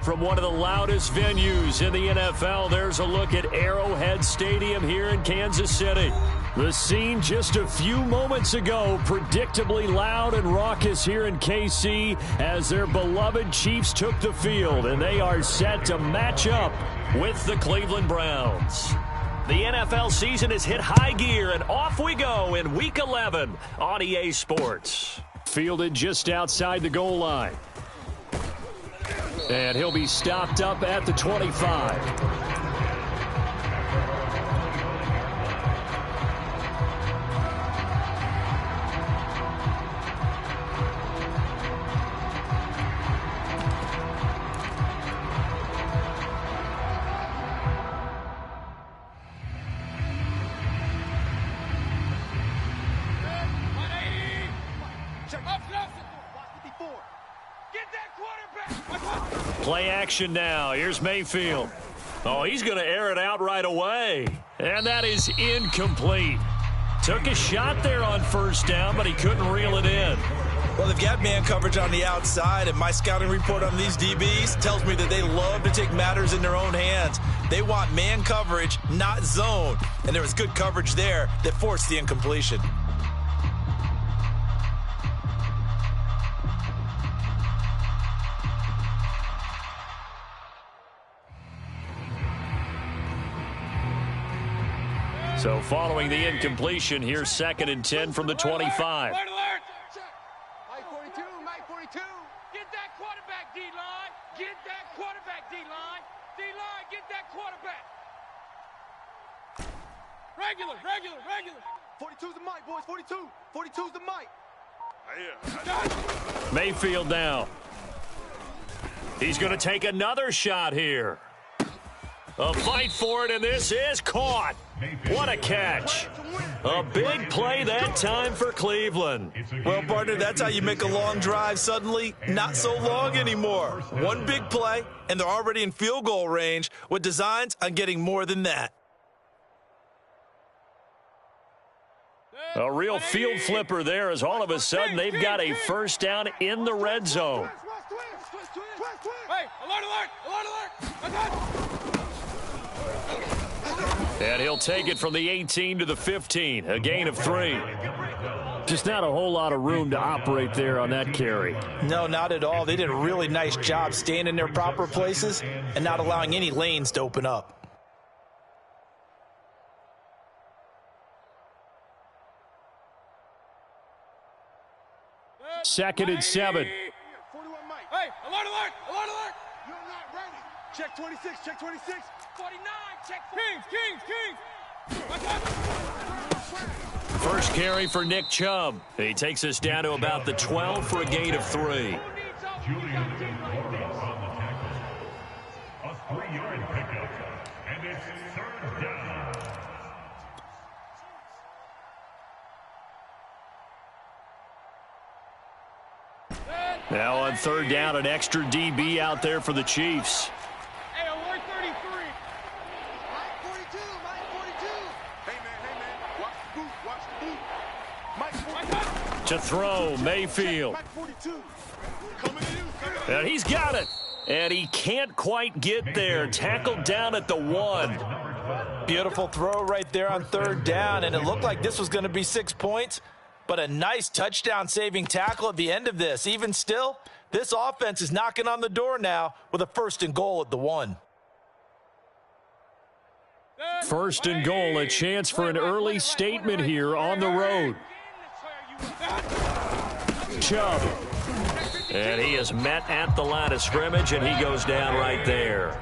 From one of the loudest venues in the NFL, there's a look at Arrowhead Stadium here in Kansas City. The scene just a few moments ago, predictably loud and raucous here in KC as their beloved Chiefs took the field, and they are set to match up with the Cleveland Browns. The NFL season has hit high gear, and off we go in Week 11 on EA Sports. Fielded just outside the goal line. And he'll be stopped up at the 25. Play action now. Here's Mayfield. Oh, he's going to air it out right away. And that is incomplete. Took a shot there on first down, but he couldn't reel it in. Well, they've got man coverage on the outside, and my scouting report on these DBs tells me that they love to take matters in their own hands. They want man coverage, not zone. And there was good coverage there that forced the incompletion. So following the incompletion, here's 2nd and 10 from the 25. Mike 42, Mike 42. Get that quarterback, D-line. Get that quarterback, D-line. D-line, get that quarterback. Regular. 42's the mic, boys. 42. 42's the mic. Mayfield now. He's going to take another shot here. A fight for it, and this is caught. What a catch. A big play that time for Cleveland. Well, partner, that's how you make a long drive suddenly not so long anymore. One big play, and they're already in field goal range with designs on getting more than that. A real field flipper there as all of a sudden they've got a first down in the red zone. Hey, alert. And he'll take it from the 18 to the 15, a gain of 3. Just not a whole lot of room to operate there on that carry. No, not at all. They did a really nice job staying in their proper places and not allowing any lanes to open up. Second and 7. 41 Mike. Hey, alert. You're not ready. Check 26, check 26. 49, check. Kings. First carry for Nick Chubb. He takes us down to about the 12 for a gain of 3. Julian Figueroa on the tackle. A 3-yard pickup. And it's 3rd down. Now on 3rd down, an extra DB out there for the Chiefs. Hey, alert 33. Mike 42, Mike 42. Hey, man. Watch the boot. Mike 42. To throw, Mayfield. Mike 42. Coming to you. And he's got it. And he can't quite get there. Tackled down at the 1. Beautiful throw right there on 3rd down, and it looked like this was going to be 6 points. But a nice touchdown-saving tackle at the end of this. Even still, this offense is knocking on the door now with a 1st and goal at the 1. 1st and goal, a chance for an early statement here on the road. Chubb. And he is met at the line of scrimmage, and he goes down right there.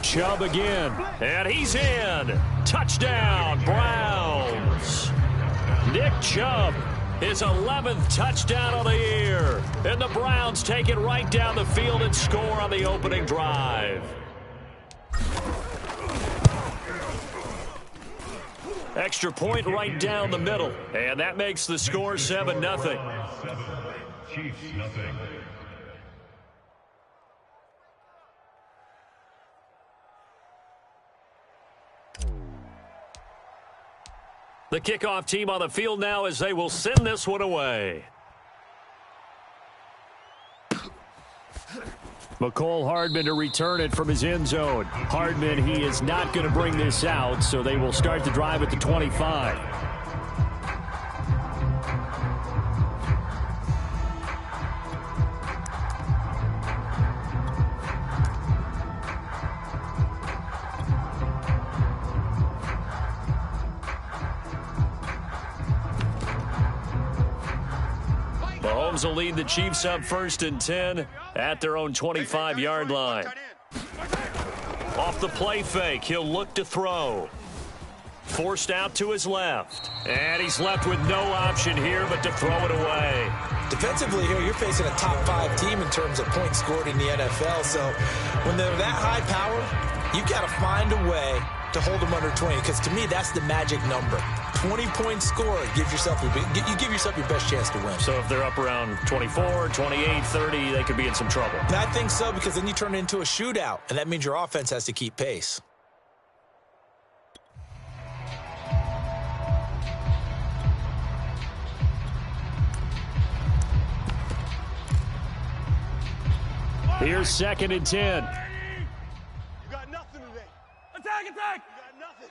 Chubb again, and he's in. Touchdown, Browns. Nick Chubb, his 11th touchdown of the year. And the Browns take it right down the field and score on the opening drive. Extra point right down the middle, and that makes the score 7-0. Chiefs nothing. The kickoff team on the field now as they will send this one away. McCole Hardman to return it from his end zone. Hardman, he is not going to bring this out, so they will start the drive at the 25. Mahomes will lead the Chiefs up 1st and 10 at their own 25-yard line. Off the play fake, he'll look to throw. Forced out to his left. And he's left with no option here but to throw it away. Defensively here, you're facing a top 5 team in terms of points scored in the NFL. So when they're that high power, you've got to find a way to hold them under 20, because to me, that's the magic number. 20-point score, you give yourself your best chance to win. So if they're up around 24, 28, 30, they could be in some trouble. And I think so, because then you turn it into a shootout, and that means your offense has to keep pace. Here's 2nd and 10. You got nothing today. Attack! You got nothing.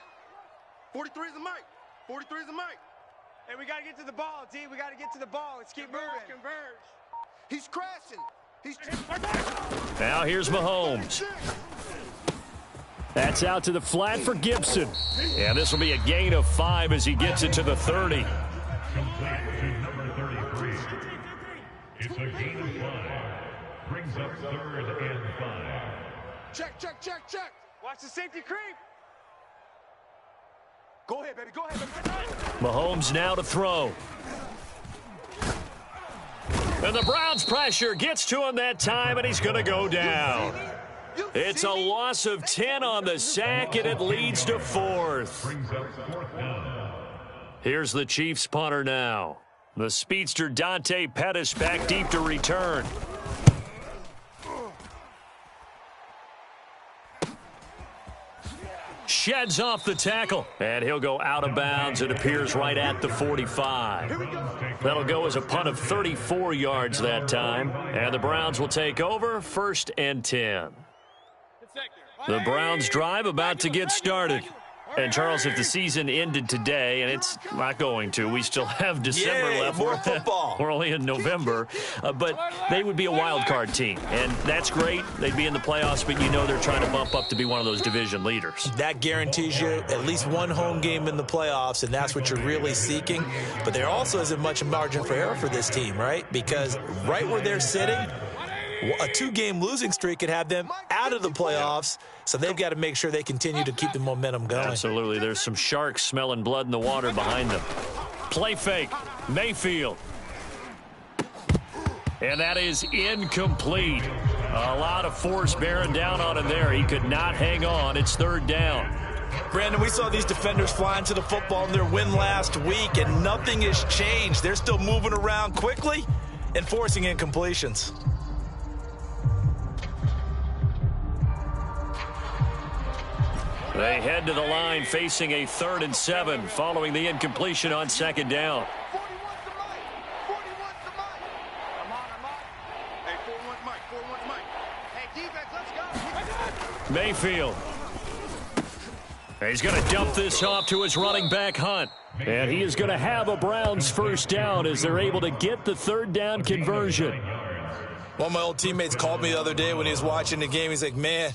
43 is the mic. 43 is the mic. Hey, we got to get to the ball, D. We got to get to the ball. Let's keep moving. Converge. He's crashing. Now here's Mahomes. That's out to the flat for Gibson. And this will be a gain of 5 as he gets it to the 30. Complete to number 33. It's a gain of 5. Brings up 3rd and 5. Check. Watch the safety creep. Go ahead, baby. Go ahead, baby. Mahomes now to throw. And the Browns' pressure gets to him that time, and he's going to go down. It's a loss of 10 on the sack, and it leads to 4th. Brings up 4th down. Here's the Chiefs punter now. The speedster Dante Pettis back deep to return. Sheds off the tackle, and he'll go out of bounds. It appears right at the 45. That'll go as a punt of 34 yards that time, and the Browns will take over 1st and 10. The Browns drive about to get started. And, Charles, if the season ended today, and it's not going to, we still have December left. More football. We're only in November. But they would be a wild card team. And that's great. They'd be in the playoffs, but you know they're trying to bump up to be one of those division leaders. That guarantees you at least one home game in the playoffs, and that's what you're really seeking. But there also isn't much margin for error for this team, right? Because right where they're sitting, a 2-game losing streak could have them out of the playoffs, so they've got to make sure they continue to keep the momentum going. Absolutely. There's some sharks smelling blood in the water behind them. Play fake. Mayfield. And that is incomplete. A lot of force bearing down on him there. He could not hang on. It's 3rd down. Brandon, we saw these defenders flying to the football in their win last week, and nothing has changed. They're still moving around quickly and forcing incompletions. They head to the line facing a 3rd and 7 following the incompletion on 2nd down. 41's the mic. I'm on. Hey, 41's the mic. Hey, defense, let's go. Mayfield. He's going to dump this off to his running back, Hunt. And he is going to have a Browns 1st down as they're able to get the 3rd down conversion. One of my old teammates called me the other day when he was watching the game. He's like, man,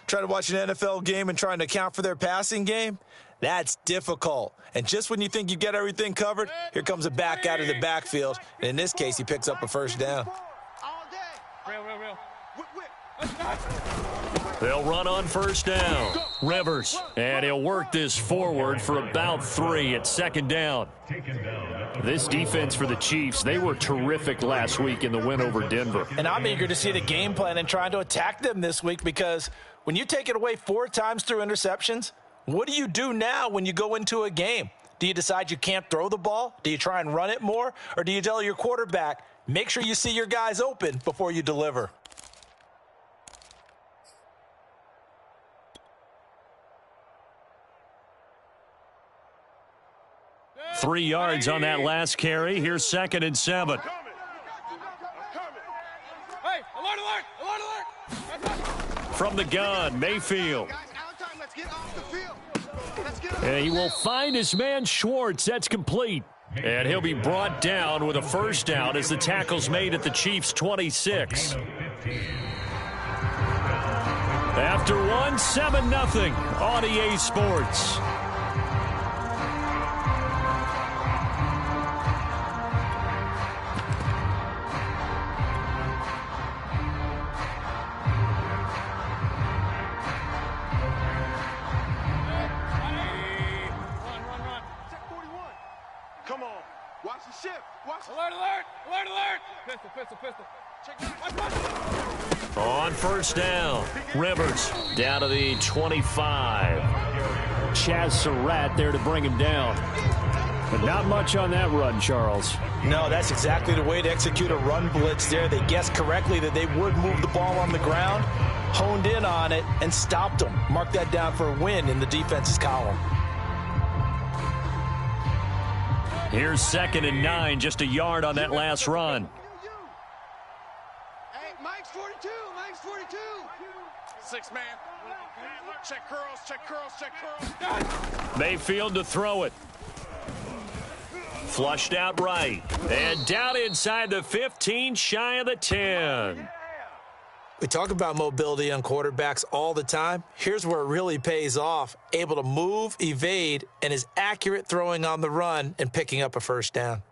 trying to watch an NFL game and trying to account for their passing game, that's difficult. And just when you think you get everything covered, here comes a back out of the backfield. And in this case, he picks up a 1st down. All day. Real. They'll run on 1st down. Rivers. And he'll work this forward for about 3 at 2nd down. This defense for the Chiefs, they were terrific last week in the win over Denver. And I'm eager to see the game plan and trying to attack them this week, because when you take it away 4 times through interceptions, what do you do now when you go into a game? Do you decide you can't throw the ball? Do you try and run it more? Or do you tell your quarterback, make sure you see your guys open before you deliver? 3 yards on that last carry. Here's 2nd and 7. I'm coming. Hey, alert, alert, alert, alert. From the gun, Mayfield. Guys, out of time. Let's get off the field. Let's get off. And he will find his man Schwartz. That's complete. And he'll be brought down with a first down as the tackle's made at the Chiefs' 26. After 1, 7-0 on EA Sports. Run. Check 41. Come on. Watch the shift. Watch the Alert, alert, alert, alert. Pistol. Check 9. On first down, Rivers down to the 25. Chaz Surratt there to bring him down. But not much on that run, Charles. No, that's exactly the way to execute a run blitz there. They guessed correctly that they would move the ball on the ground, honed in on it, and stopped them. Mark that down for a win in the defense's column. Here's 2nd and 9, just a yard on that last run. Hey, Mike's 42. Mike's 42. 6 man. Check curls. Mayfield to throw it. Flushed out right. And down inside the 15, shy of the 10. We talk about mobility on quarterbacks all the time. Here's where it really pays off. Able to move, evade, and is accurate throwing on the run and picking up a first down.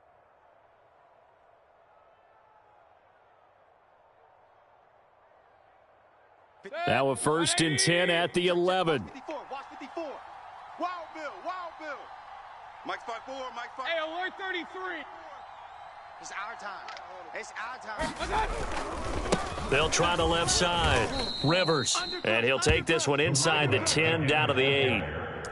Now a 1st and 10 at the 11. 54. Watch 54. Wild Bill. Mike's 5-4. Mike's 5. Hey, alert 33. It's our time. They'll try the left side. Rivers. And he'll take this one inside the 10 down to the 8.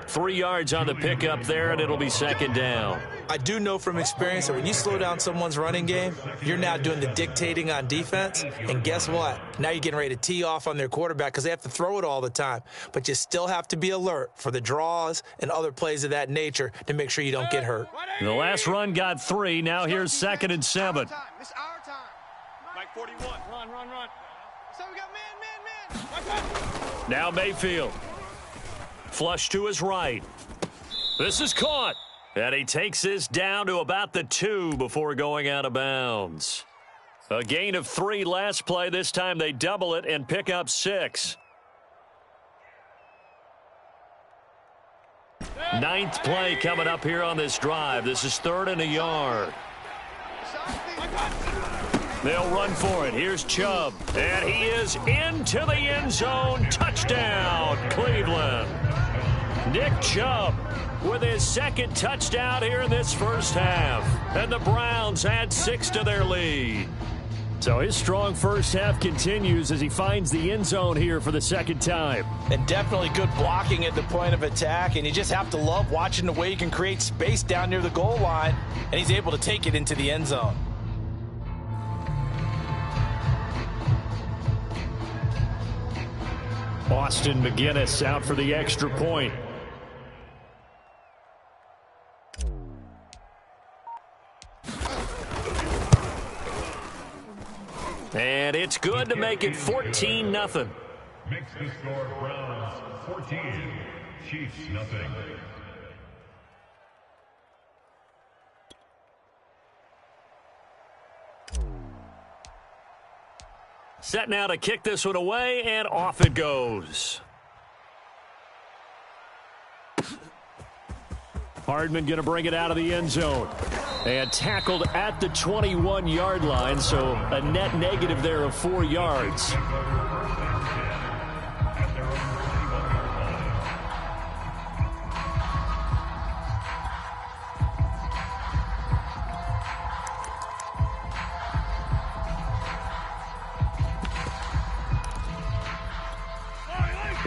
3 yards on the pickup there, and it'll be 2nd down. I do know from experience that when you slow down someone's running game, you're now doing the dictating on defense. And guess what? Now you're getting ready to tee off on their quarterback because they have to throw it all the time. But you still have to be alert for the draws and other plays of that nature to make sure you don't get hurt. The last run got 3. Now here's 2nd and 7. It's our time. Mike 41. Run. So we got man. Now Mayfield. Flush to his right. This is caught. And he takes this down to about the 2 before going out of bounds. A gain of 3 last play. This time they double it and pick up 6. 9th play coming up here on this drive. This is 3rd and a yard. They'll run for it. Here's Chubb. And he is into the end zone. Touchdown, Cleveland. Nick Chubb with his 2nd touchdown here in this first half. And the Browns add 6 to their lead. So his strong first half continues as he finds the end zone here for the 2nd time. And definitely good blocking at the point of attack. And you just have to love watching the way he can create space down near the goal line. And he's able to take it into the end zone. Austin McGinnis out for the extra point. And it's good to make it 14-0. Makes the score Browns 14, Chiefs nothing. Set now to kick this one away, and off it goes. Hardman going to bring it out of the end zone. And tackled at the 21-yard line, so a net negative there of 4 yards. The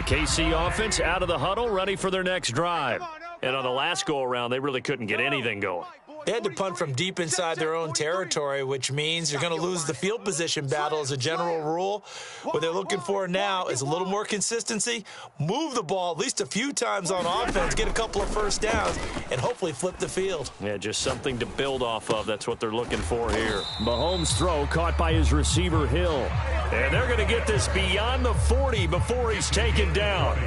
KC offense out of the huddle, ready for their next drive. And on the last go-around, they really couldn't get anything going. They had to punt from deep inside their own territory, which means you're going to lose the field position battle as a general rule. What they're looking for now is a little more consistency, move the ball at least a few times on offense, get a couple of first downs, and hopefully flip the field. Yeah, just something to build off of. That's what they're looking for here. Mahomes' throw caught by his receiver, Hill. And they're going to get this beyond the 40 before he's taken down.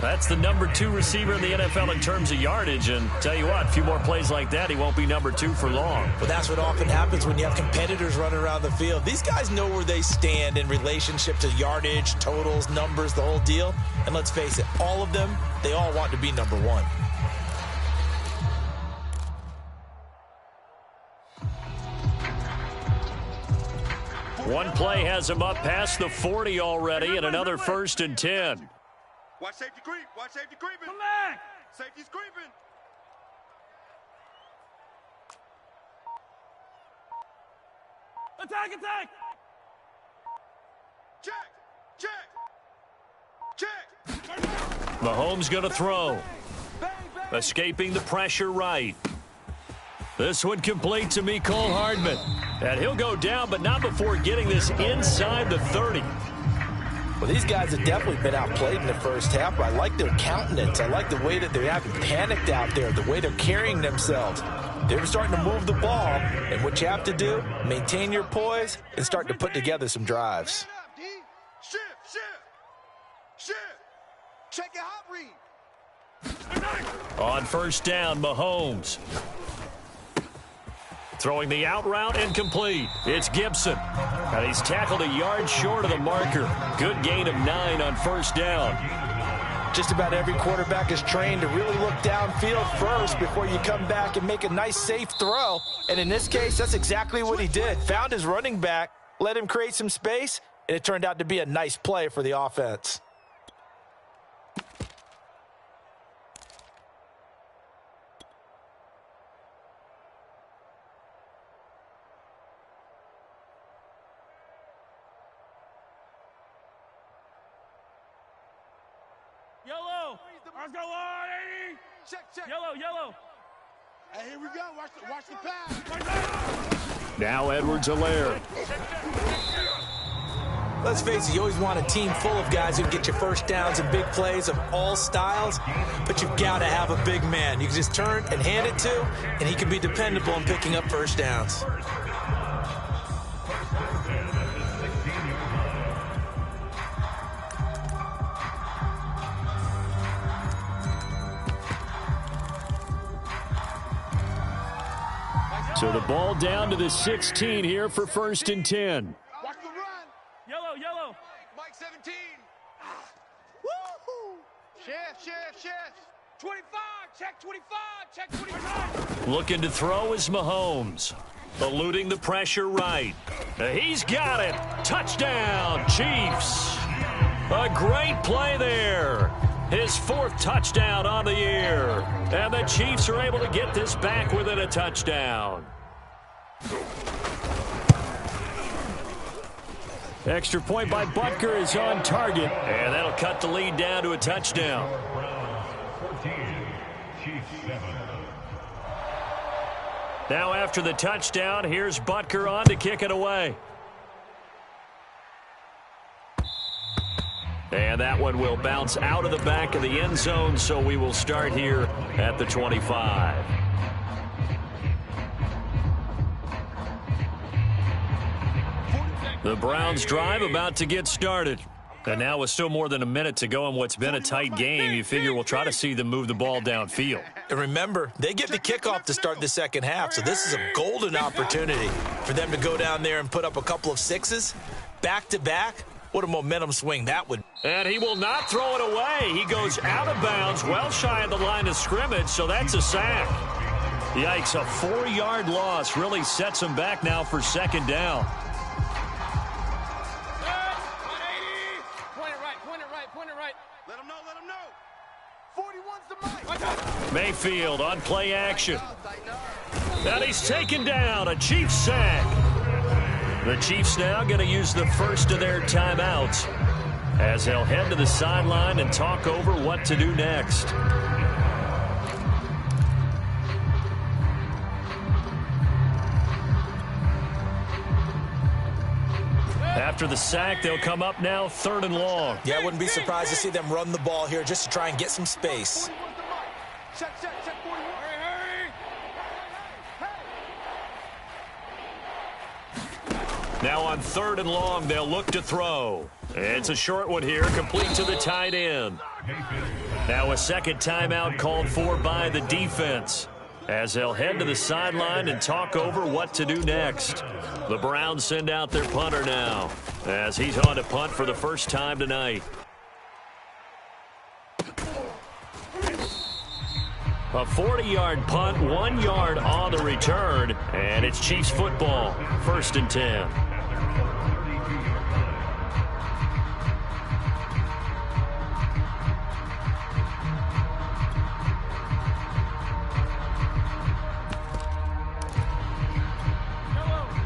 That's the number 2 receiver in the NFL in terms of yardage. And tell you what, a few more plays like that, he won't be number 2 for long. Well, that's what often happens when you have competitors running around the field. These guys know where they stand in relationship to yardage, totals, numbers, the whole deal. And let's face it, all of them, they all want to be number 1. One play has him up past the 40 already, and another 1st and 10. Watch safety creep. Watch safety creeping. Come back. Safety's creeping. Attack, attack. Check. Mahomes going to throw. Escaping the pressure right. This one complete to Mecole Hardman. And he'll go down, but not before getting this inside the 30. Well, these guys have definitely been outplayed in the first half, but I like their countenance. I like the way that they haven't panicked out there, the way they're carrying themselves. They're starting to move the ball, and what you have to do, maintain your poise and start to put together some drives. Shift. Check your hot read. On 1st down, Mahomes. Throwing the out route incomplete. It's Gibson. And he's tackled a yard short of the marker. Good gain of 9 on 1st down. Just about every quarterback is trained to really look downfield first before you come back and make a nice, safe throw. And in this case, that's exactly what he did. Found his running back, let him create some space, and it turned out to be a nice play for the offense. Yellow. Let's go on, 80. Check. Yellow. Hey, here we go. Watch the pass. Now Edwards-Helaire. Let's face it, you always want a team full of guys who can get you first downs and big plays of all styles, but you've got to have a big man you can just turn and hand it to, and he can be dependable in picking up first downs. So the ball down to the 16 here for 1st and 10. Watch the run. Yellow. Mike 17. Woo-hoo. Shift. 25. Check 25. Looking to throw is Mahomes. Eluding the pressure right. He's got it. Touchdown, Chiefs. A great play there. His 4th touchdown on the year. And the Chiefs are able to get this back within a touchdown. Extra point by Butker is on target. And that'll cut the lead down to a touchdown. 14, Chiefs 7. Now after the touchdown, here's Butker on to kick it away. And that one will bounce out of the back of the end zone, so we will start here at the 25. The Browns drive about to get started. And now with still more than a minute to go in what's been a tight game, you figure we'll try to see them move the ball downfield. And remember, they get the kickoff to start the second half, so this is a golden opportunity for them to go down there and put up a couple of 6s back-to-back. What a momentum swing that would. And he will not throw it away. He goes out of bounds, well shy of the line of scrimmage, so that's a sack. Yikes, a 4-yard loss really sets him back now for 2nd down. Point it right. Let him know. 41's the mic. Mayfield on play action. And he's taken down, a Chiefs sack. The Chiefs now going to use the first of their timeouts as they'll head to the sideline and talk over what to do next. After the sack, they'll come up now 3rd and long. Yeah, I wouldn't be surprised to see them run the ball here just to try and get some space. Check, 41. Hurry. Now on 3rd and long, they'll look to throw. It's a short one here, complete to the tight end. Now a second timeout called for by the defense, as they'll head to the sideline and talk over what to do next. The Browns send out their punter now, as he's on to punt for the first time tonight. A 40-yard punt, 1 yard on the return, and it's Chiefs football, 1st and 10.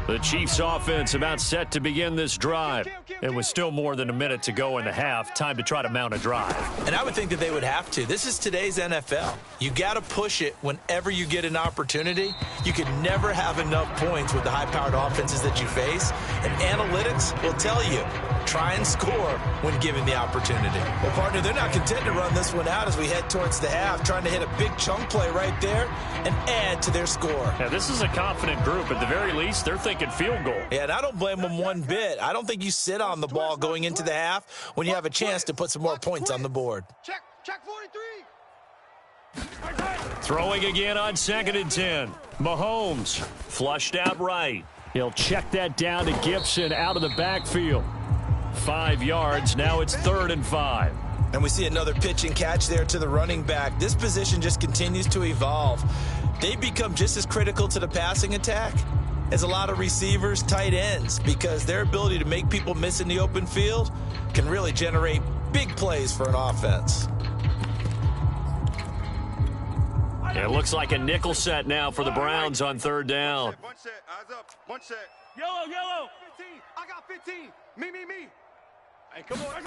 The Chiefs offense about set to begin this drive. It was still more than a minute to go in the half. Time to try to mount a drive. And I would think that they would have to. This is today's NFL. You got to push it whenever you get an opportunity. You can never have enough points with the high-powered offenses that you face. And analytics will tell you, try and score when given the opportunity. Well, partner, they're not content to run this one out as we head towards the half, trying to hit a big chunk play right there and add to their score. Yeah, this is a confident group. At the very least, they're thinking field goal. Yeah, and I don't blame them one bit. I don't think you sit on the ball going into the half when you have a chance to put some more points on the board. Check 43. Throwing again on 2nd and 10. Mahomes flushed out right. He'll check that down to Gibson out of the backfield. 5 yards. Now it's 3rd and 5. And we see another pitch and catch there to the running back. This position just continues to evolve. They become just as critical to the passing attack as a lot of receivers, tight ends, because their ability to make people miss in the open field can really generate big plays for an offense. It looks like a nickel set now for the Browns on 3rd down. Bunch set, eyes up, bunch set. Yellow. 15. I got 15. Me. Hey, come on.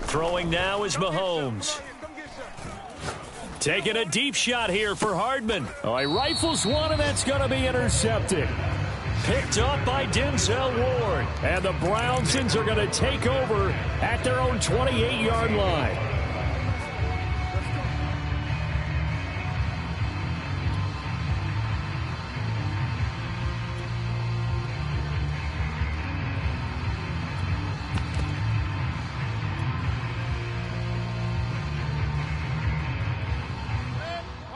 Throwing now is Mahomes. Come get some. Taking a deep shot here for Hardman. Oh, he rifles one, and that's going to be intercepted. Picked up by Denzel Ward. And the Brownsons are going to take over at their own 28-yard line.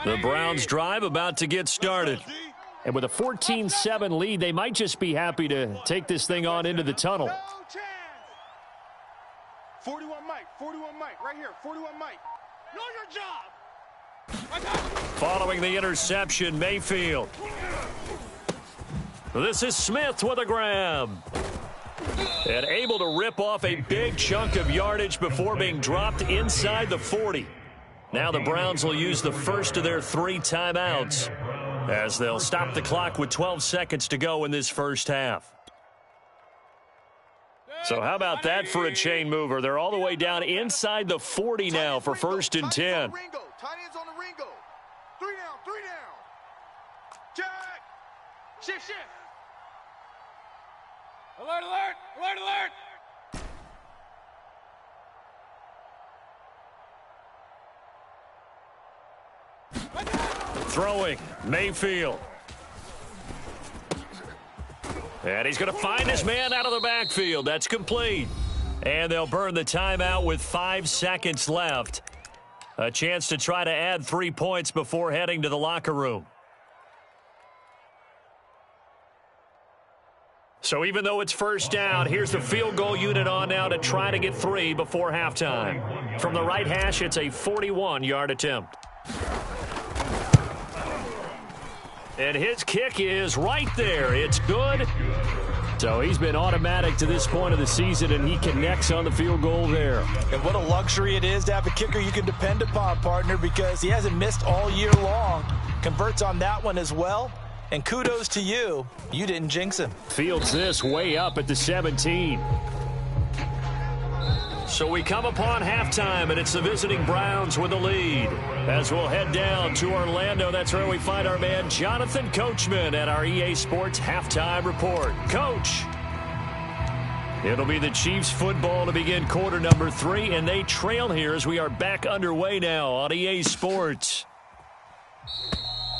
The Browns drive about to get started. And with a 14-7 lead, they might just be happy to take this thing on into the tunnel. No chance. 41 Mike, right here, 41 Mike. Know your job. Following the interception, Mayfield. This is Smith with a grab. And able to rip off a big chunk of yardage before being dropped inside the 40. Now the Browns will use the first of their 3 timeouts, as they'll stop the clock with 12 seconds to go in this first half. So how about that for a chain mover? They're all the way down inside the 40 now for 1st and 10. Tight ends on the Ringo. 3 down. Check. Shift. Alert. Throwing, Mayfield. And he's going to find his man out of the backfield. That's complete. And they'll burn the timeout with 5 seconds left. A chance to try to add 3 points before heading to the locker room. So even though it's first down, here's the field goal unit on now to try to get 3 before halftime. From the right hash, it's a 41-yard attempt. And his kick is right there. It's good. So he's been automatic to this point of the season, and he connects on the field goal there. And what a luxury it is to have a kicker you can depend upon, partner, because he hasn't missed all year long. Converts on that one as well. And kudos to you. You didn't jinx him. Fields this way up at the 17. So we come upon halftime, and it's the visiting Browns with the lead. As we'll head down to Orlando, that's where we find our man Jonathan Coachman at our EA Sports Halftime Report. Coach. It'll be the Chiefs football to begin quarter number 3, and they trail here as we are back underway now on EA Sports.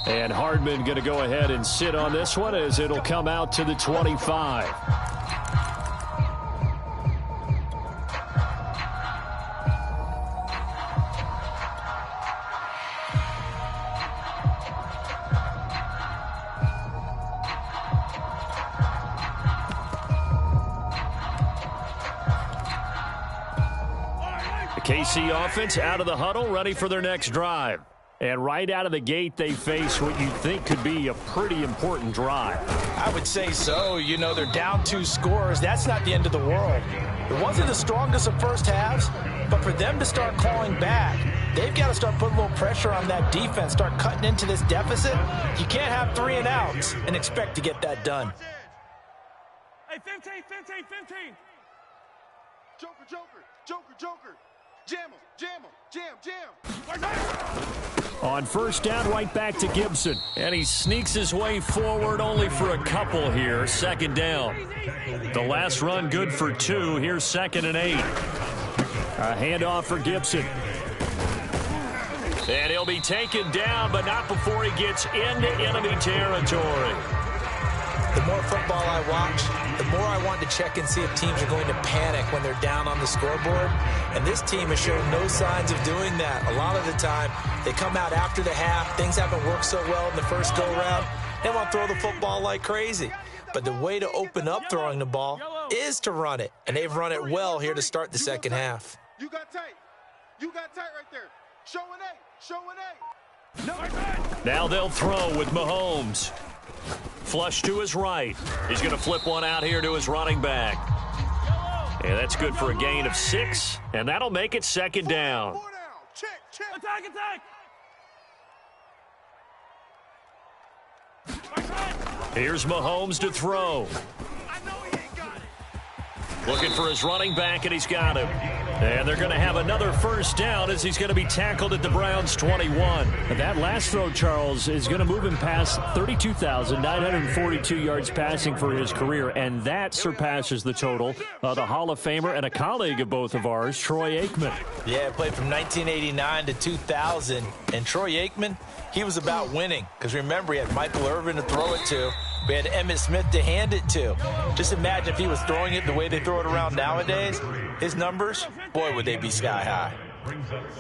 And Hardman going to go ahead and sit on this one as it'll come out to the 25. The KC offense out of the huddle, ready for their next drive. And right out of the gate, they face what you think could be a pretty important drive. I would say so. You know, they're down 2 scores. That's not the end of the world. It wasn't the strongest of first halves, but for them to start clawing back, they've got to start putting a little pressure on that defense, start cutting into this deficit. You can't have 3 and outs and expect to get that done. Hey, 15, 15, 15. Joker, Joker, Joker, Joker. Jam him, jam him, jam, jam. On first down, right back to Gibson. And he sneaks his way forward only for a couple here. Second down. The last run good for 2. Here's 2nd and 8. A handoff for Gibson. And he'll be taken down, but not before he gets into enemy territory. The more football I watch, the more I want to check and see if teams are going to panic when they're down on the scoreboard. And this team has shown no signs of doing that. A lot of the time, they come out after the half. Things haven't worked so well in the first go-round. They want to throw the football like crazy. But the way to open up throwing the ball is to run it. And they've run it well here to start the second half. You got tight. You got tight right there. Show an 8. Show an 8. Now they'll throw with Mahomes. Flush to his right. He's going to flip one out here to his running back. And that's good for a gain of 6. And that'll make it 2nd down. 4 down. Check, check. Attack, Here's Mahomes to throw. I know he ain't got it. Looking for his running back, and he's got him. And they're going to have another first down as he's going to be tackled at the Browns' 21. And that last throw, Charles, is going to move him past 32,942 yards passing for his career, and that surpasses the total of the Hall of Famer and a colleague of both of ours, Troy Aikman. Yeah, played from 1989 to 2000. And Troy Aikman, he was about winning. Because remember, he had Michael Irvin to throw it to. We had Emmitt Smith to hand it to. Just imagine if he was throwing it the way they throw it around nowadays. His numbers, boy, would they be sky high.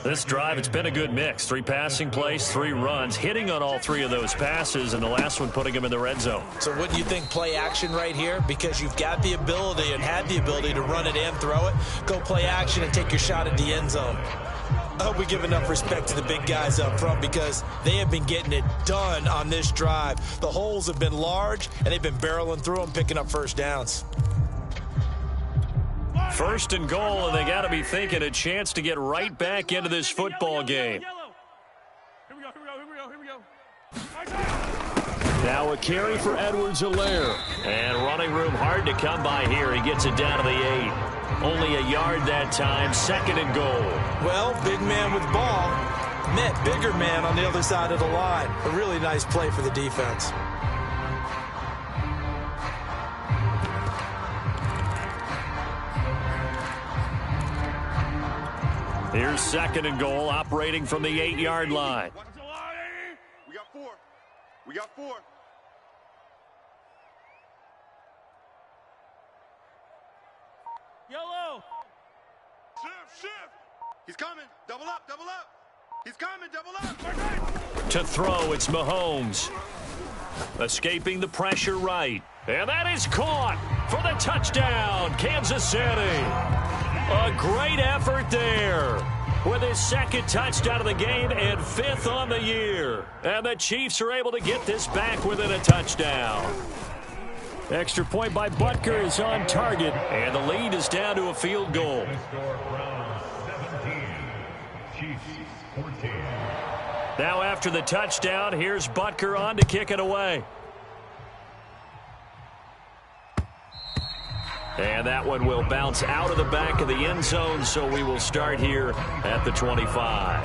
This drive, it's been a good mix. 3 passing plays, 3 runs, hitting on all 3 of those passes, and the last one putting him in the red zone. So wouldn't you think play action right here? Because you've got the ability and had the ability to run it and throw it. Go play action and take your shot at the end zone. I hope we give enough respect to the big guys up front because they have been getting it done on this drive. The holes have been large, and they've been barreling through them, picking up first downs. First and goal, and they got to be thinking a chance to get right back into this football game. Here we go. Now a carry for Edwards-Helaire. And running room hard to come by here. He gets it down to the 8. Only a yard that time, 2nd and goal. Well, big man with ball met bigger man on the other side of the line. A really nice play for the defense. Here's 2nd and goal, operating from the 8-yard line. We got 4. We got 4. Yellow. Shift. He's coming. Double up, double up. He's coming, double up. To throw, it's Mahomes. Escaping the pressure right. And that is caught for the touchdown, Kansas City. A great effort there with his 2nd touchdown of the game and 5th on the year. And the Chiefs are able to get this back within a touchdown. Extra point by Butker is on target. And the lead is down to a field goal. Now after the touchdown, here's Butker on to kick it away. And that one will bounce out of the back of the end zone, so we will start here at the 25.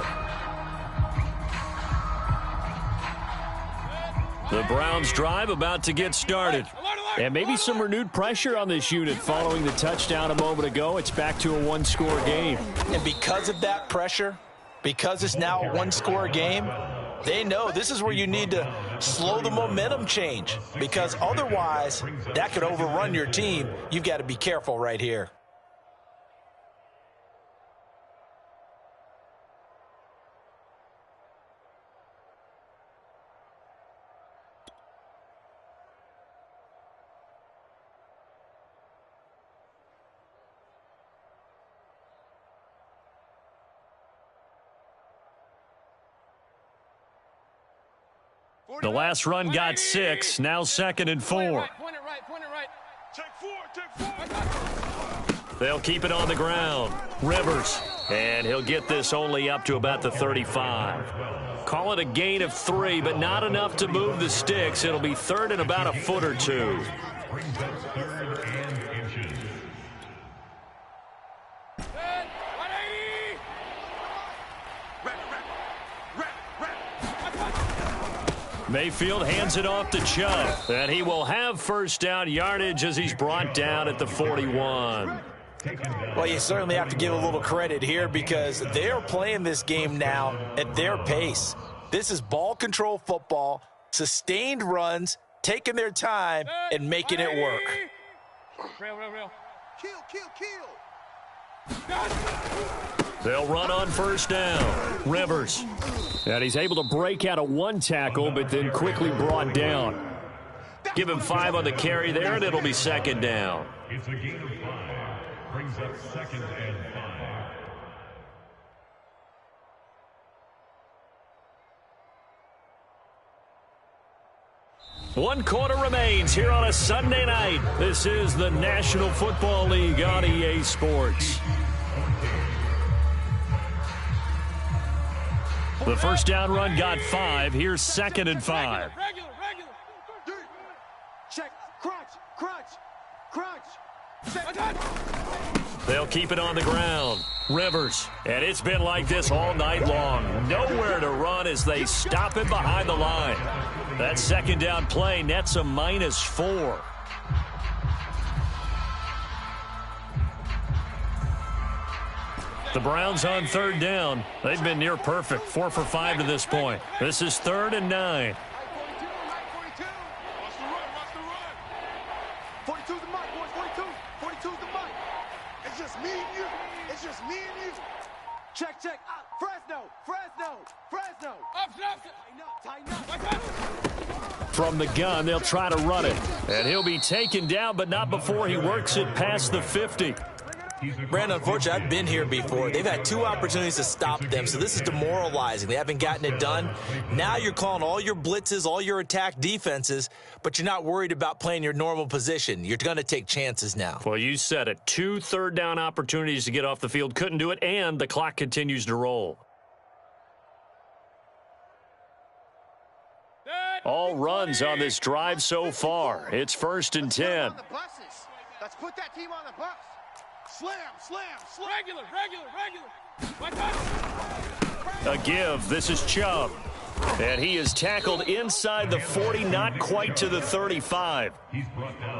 The Browns drive about to get started. Alert, alert. And maybe some renewed pressure on this unit following the touchdown a moment ago. It's back to a one-score game. And because of that pressure, because it's now a one-score game, they know this is where you need to slow the momentum change, because otherwise that could overrun your team. You've got to be careful right here. The last run got 6, now 2nd and 4. Point it right, point it right. Take 4. They'll keep it on the ground. Rivers, and he'll get this only up to about the 35. Call it a gain of 3, but not enough to move the sticks. It'll be 3rd and about a foot or 2. Brings up 3rd and inches. Good. 180. Mayfield hands it off to Chubb, and he will have first down yardage as he's brought down at the 41. Well, you certainly have to give a little credit here, because they're playing this game now at their pace. This is ball control football, sustained runs, taking their time and making it work. Real. Kill. They'll run on first down. Rivers. And he's able to break out of one tackle, but then quickly brought down. Give him 5 on the carry there, and it'll be 2nd down. It's a gain of 5. Brings up 2nd and 5. One quarter remains here on a Sunday night. This is the National Football League on EA Sports. The first down run got 5. Here's 2nd and 5. Regular. Check. Crunch. They'll keep it on the ground. Rivers. And it's been like this all night long. Nowhere to run as they stop it behind the line. That 2nd down play nets a -4. The Browns on 3rd down. They've been near perfect. 4 for 5 to this point. This is 3rd and 9. 42. Watch the run. 42's the mic, boys. 42's the mic. It's just me and you. Check. Fresno. Up. Tighten up. From the gun, they'll try to run it. And he'll be taken down, but not before he works it past the 50. Brandon, unfortunately, I've been here before. They've had 2 opportunities to stop them, so this is demoralizing. They haven't gotten it done. Now you're calling all your blitzes, all your attack defenses, but you're not worried about playing your normal position. You're going to take chances now. Well, you said it. 2 third down opportunities to get off the field. Couldn't do it, and the clock continues to roll. All runs on this drive so far. It's 1st and 10. Let's put that team on the bus. Slam. Regular. A give. This is Chubb. And he is tackled inside the 40, not quite to the 35.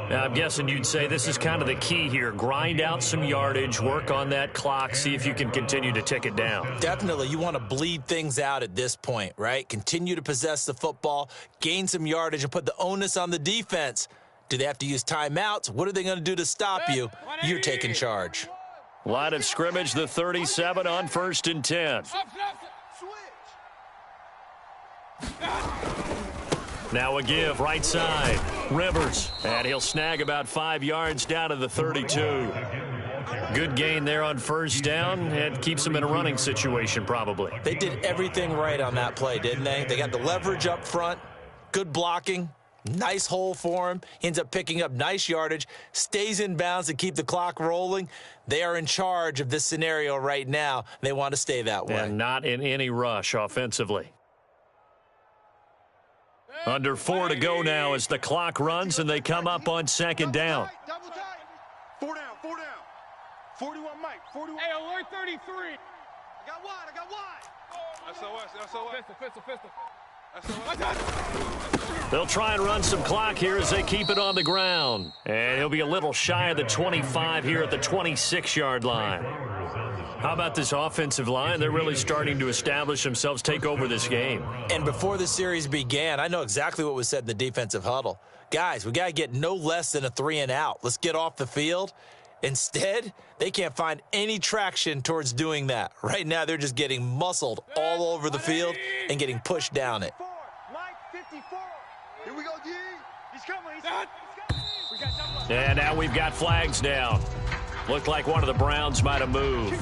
Now, I'm guessing you'd say this is kind of the key here. Grind out some yardage, work on that clock, see if you can continue to tick it down. Definitely. You want to bleed things out at this point, right? Continue to possess the football, gain some yardage, and put the onus on the defense. Do they have to use timeouts? What are they going to do to stop you? You're taking charge. Line of scrimmage, the 37 on 1st and 10. Now a give, right side. Rivers, and he'll snag about 5 yards down to the 32. Good gain there on first down. It keeps them in a running situation probably. They did everything right on that play, didn't they? They got the leverage up front, good blocking, nice hole for him. He ends up picking up nice yardage, stays in bounds to keep the clock rolling. They are in charge of this scenario right now. They want to stay that way. And not in any rush offensively. Under 4 to go now as the clock runs and they come up on 2nd down. Double tight. 4 down. 41 Mike. 41. Hey, alert 33. I got wide. SOS. Pistol. SOS. They'll try and run some clock here as they keep it on the ground. And he'll be a little shy of the 25 here at the 26-yard line. How about this offensive line? They're really starting to establish themselves, take over this game. And before the series began, I know exactly what was said in the defensive huddle. Guys, we got to get no less than a 3-and-out. Let's get off the field. Instead, they can't find any traction towards doing that. Right now, they're just getting muscled all over the field and getting pushed down it. Mike 54. Here we go, D. He's coming. He's coming. And now we've got flags down. Looked like one of the Browns might have moved.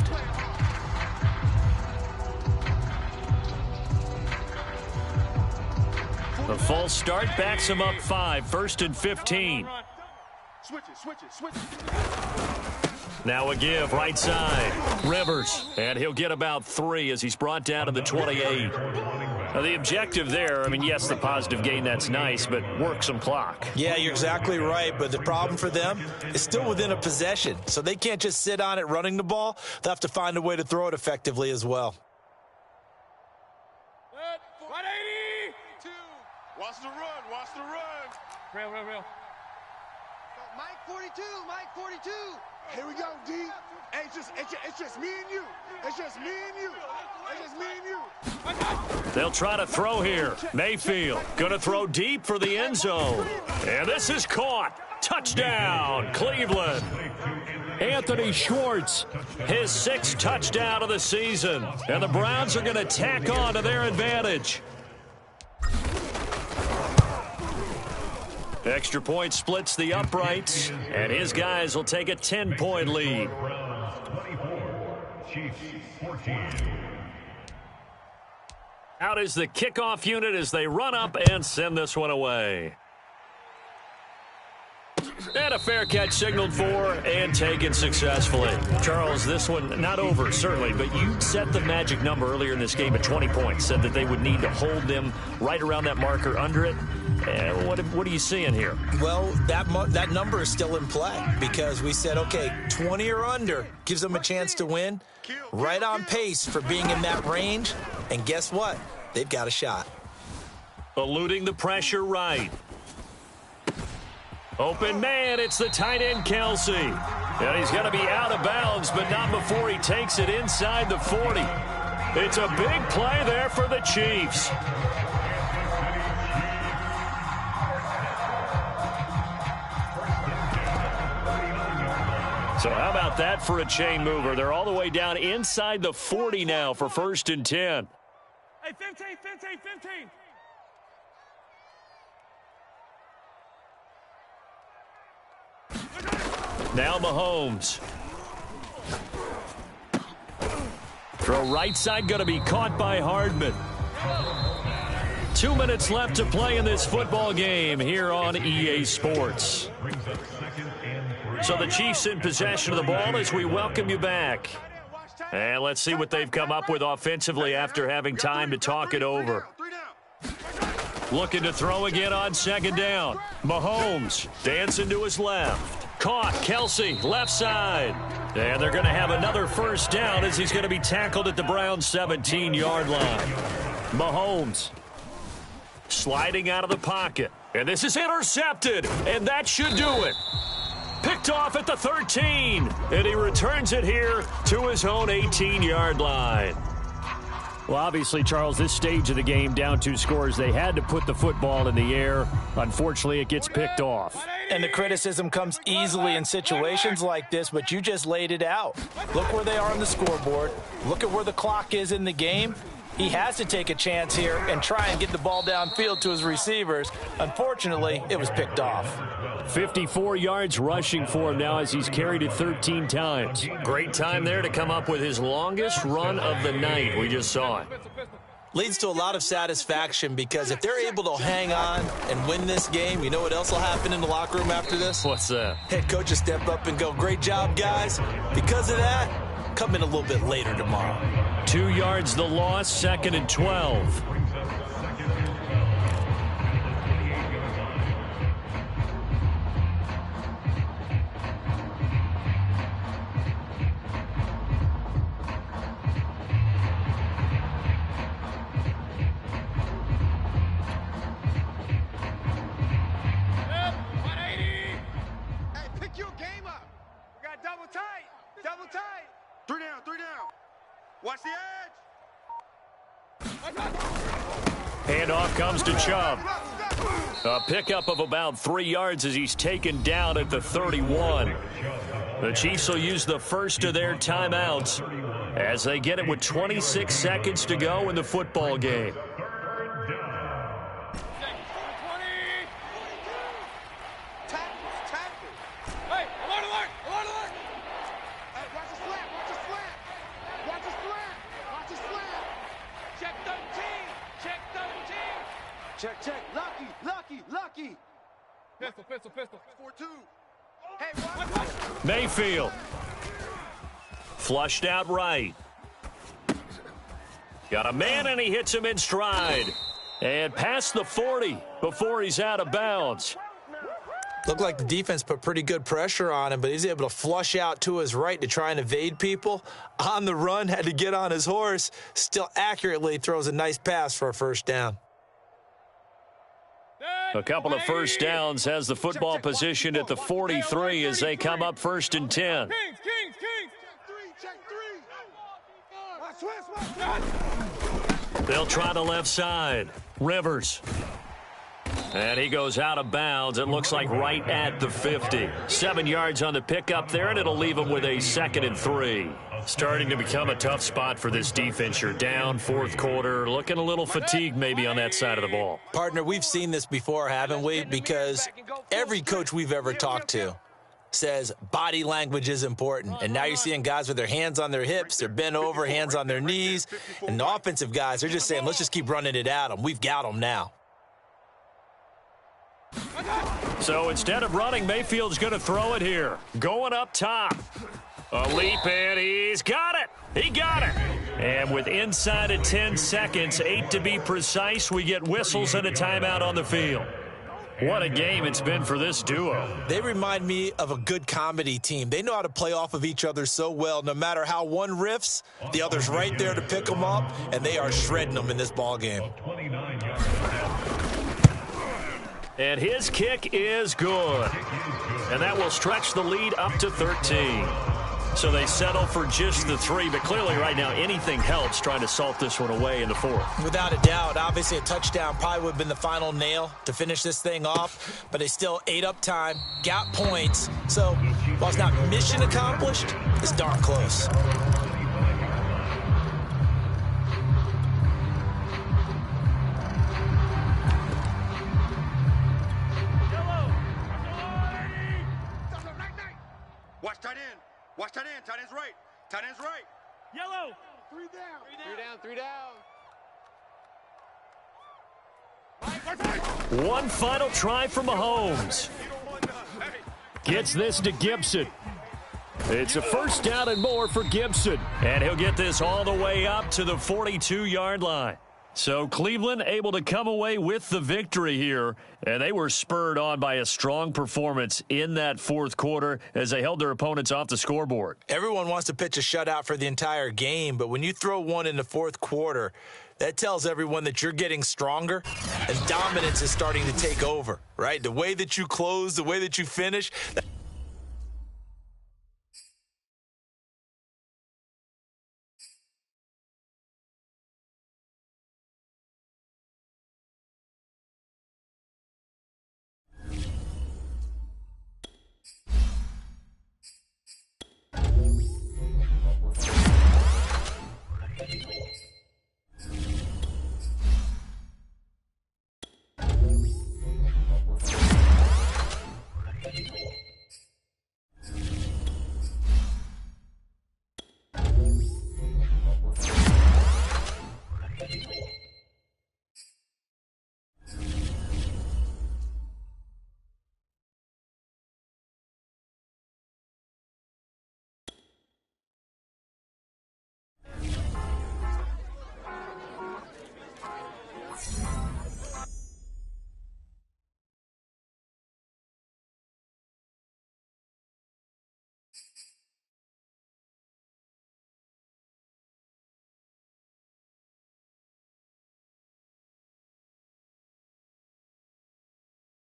The false start backs him up 5, 1st and 15. Switch it. Now a give, right side. Rivers, and he'll get about 3 as he's brought down to the 28. Now the objective there, I mean, yes, the positive gain, that's nice, but work some clock. Yeah, you're exactly right, but the problem for them is still within a possession, so they can't just sit on it running the ball. They'll have to find a way to throw it effectively as well. 180! Watch the run. Real. Mike 42. Here we go, D. Hey, it's just me and you. It's just me and you. They'll try to throw here. Mayfield going to throw deep for the end zone. And this is caught. Touchdown, Cleveland. Anthony Schwartz, his 6th touchdown of the season. And the Browns are going to tack on to their advantage. Extra point splits the uprights, and his guys will take a 10-point lead. Out is the kickoff unit as they run up and send this one away. And a fair catch signaled for and taken successfully. Charles, this one not over, certainly, but you set the magic number earlier in this game at 20 points, said that they would need to hold them right around that marker under it. What are you seeing here? Well, that number is still in play because we said, okay, 20 or under gives them a chance to win. Right on pace for being in that range. And guess what? They've got a shot. Eluding the pressure right. Open man, it's the tight end, Kelsey. And he's going to be out of bounds, but not before he takes it inside the 40. It's a big play there for the Chiefs. So how about that for a chain mover? They're all the way down inside the 40 now for 1st and 10. Hey, 15. Now Mahomes. Throw right side, going to be caught by Hardman. 2 minutes left to play in this football game here on EA Sports. So the Chiefs in possession of the ball as we welcome you back. And let's see what they've come up with offensively after having time to talk it over. Looking to throw again on 2nd down. Mahomes dancing to his left. Caught, Kelsey, left side. And they're going to have another 1st down as he's going to be tackled at the Browns' 17-yard line. Mahomes sliding out of the pocket. And this is intercepted, and that should do it. Picked off at the 13, and he returns it here to his own 18-yard line. Well, obviously, Charles, this stage of the game, down 2 scores, they had to put the football in the air. Unfortunately, it gets picked off. And the criticism comes easily in situations like this, but you just laid it out. Look where they are on the scoreboard. Look at where the clock is in the game. He has to take a chance here and try and get the ball downfield to his receivers. Unfortunately, it was picked off. 54 yards rushing for him now as he's carried it 13 times. Great time there to come up with his longest run of the night. We just saw it. Leads to a lot of satisfaction because if they're able to hang on and win this game, you know what else will happen in the locker room after this? What's that? Head coach will step up and go, great job, guys. Because of that, come in a little bit later tomorrow. 2 yards the loss, 2nd and 12. double tight. Double tight. 3 down, 3 down. Watch the edge. Handoff comes to Chubb. A pickup of about 3 yards as he's taken down at the 31. The Chiefs will use the first of their timeouts as they get it with 26 seconds to go in the football game. Check. Lucky. Pistol. 4-2. Hey, watch. Mayfield. Flushed out right. Got a man and he hits him in stride. And past the 40 before he's out of bounds. Looked like the defense put pretty good pressure on him, but he's able to flush out to his right to try and evade people. On the run, had to get on his horse. Still accurately throws a nice pass for a first down. A couple of first downs has the football positioned at the 43 as they come up 1st and 10. Check three. They'll try the left side. Rivers. And he goes out of bounds. It looks like right at the 50. 7 yards on the pickup there, and it'll leave him with a 2nd and 3. Starting to become a tough spot for this defense. You're down 4th quarter, looking a little fatigued maybe on that side of the ball. Partner, we've seen this before, haven't we? Because every coach we've ever talked to says body language is important. And now you're seeing guys with their hands on their hips, they're bent over, hands on their knees. And the offensive guys, they're just saying, let's just keep running it at them. We've got them now. So instead of running, Mayfield's going to throw it here. Going up top. A leap, and he's got it. He got it. And with inside of 10 seconds, 8 to be precise, we get whistles and a timeout on the field. What a game it's been for this duo. They remind me of a good comedy team. They know how to play off of each other so well. No matter how one riffs, the other's right there to pick them up, and they are shredding them in this ball game. And his kick is good. And that will stretch the lead up to 13. So they settle for just the 3, but clearly right now anything helps trying to salt this one away in the 4th. Without a doubt, obviously a touchdown probably would have been the final nail to finish this thing off, but they still ate up time, got points. So while it's not mission accomplished, it's darn close. Watch tight end. Watch tight end. Tight end's right. Tight end's right. Yellow. 3 down. 3 down. One final try from Mahomes. Gets this to Gibson. It's a first down and more for Gibson. And he'll get this all the way up to the 42-yard line. So Cleveland able to come away with the victory here, and they were spurred on by a strong performance in that 4th quarter as they held their opponents off the scoreboard. Everyone wants to pitch a shutout for the entire game, but when you throw one in the 4th quarter, that tells everyone that you're getting stronger and dominance is starting to take over, right? The way that you close, the way that you finish,